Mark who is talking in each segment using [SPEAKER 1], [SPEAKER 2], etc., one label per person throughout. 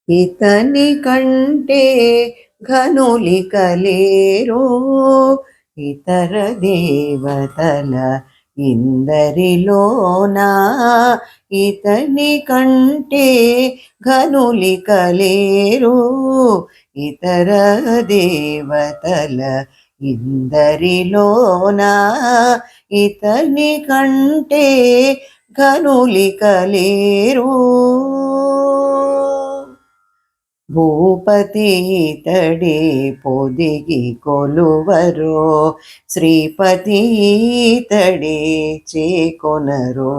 [SPEAKER 1] ఇతని కంటే ఘనులిక లేరు, ఇతర దేవతల ఇందరిలోనా. ఇతని కంటే ఘనులిక లేరు, ఇతర దేవతల ఇందరిలోనా. ఇతని కంటే ఘనులిక లేరు. భూపతి ఇతడే పొదిగి కొలువరో, శ్రీపతి ఇతడే చేకొనరో.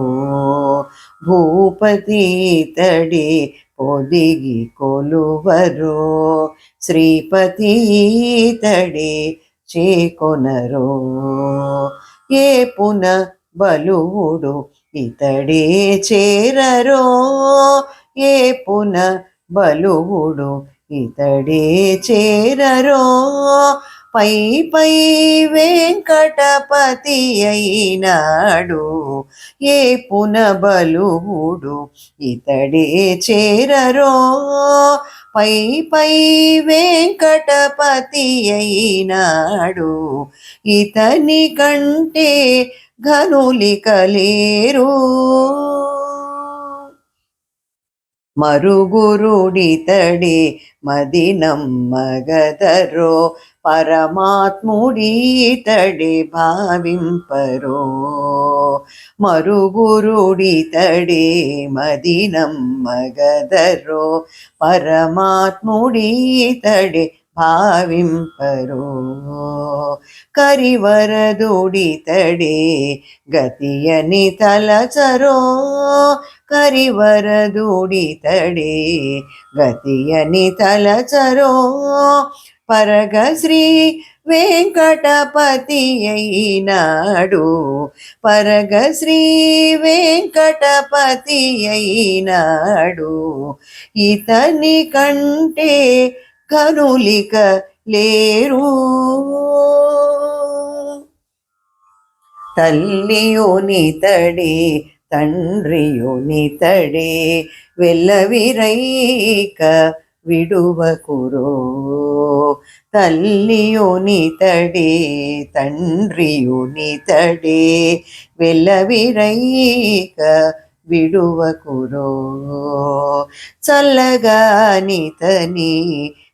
[SPEAKER 1] భూపతి ఇతడే పొదిగి కొలువరో, శ్రీపతి ఇతడే చేకొనరో. ఏ పున బలువుడు ఇతడే చేరరో, ఏ పున బలువుడు ఇతడే చేరరో. పై పై వెంకటపతి అయినాడు, ఏ పున బలువుడు ఇతడే చేరరో. పై పై వెంకటపతి అయినాడు, ఇతని కంటే ఘనులిక లేరు. మరుగురుడితడే మది నమ్మగదరో, పరమాత్ముడితడే భావింపరో. మరుగురుడితడే మది నమ్మగదరో, పరమాత్ముడితడే భావింపరో. కరివరదుడితడే గతియని తలచరో, కరివరదుడితడే గతియని తలచరో. పరగ శ్రీ వెంకటపతి అయినాడు, పరగ శ్రీ వెంకటపతి అయినాడు, ఇతని కంటే ఘనులిక లేరు. తల్లియునితడే తండ్రియునితడే, వెల్లవిరైక విడువకురో. తల్లియునితడే తండ్రియునితడే, వెల్లవిరైక విడువకురో. చల్లగానితని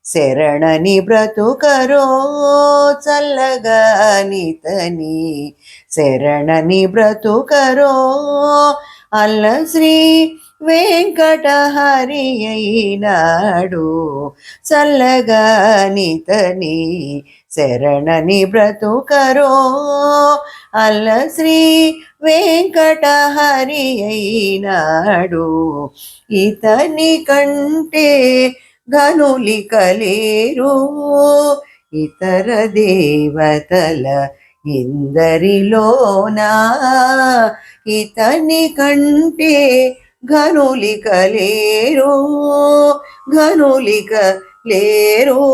[SPEAKER 1] శరణని బ్రతుకరో, చల్లగానితని శరణని బ్రతుకరో. అల్ల శ్రీ వెంకటహరి అయినాడు, చల్లగానితని శరణని బ్రతుకరో. అల్ల శ్రీ వెంకటహరి అయినాడు, ఇతని కంటే ఘనులిక లేరు. ఇతర దేవతల ఇందరిలోనా, ఇతని కంటే ఘనులిక లేరు, ఘనులిక లేరు.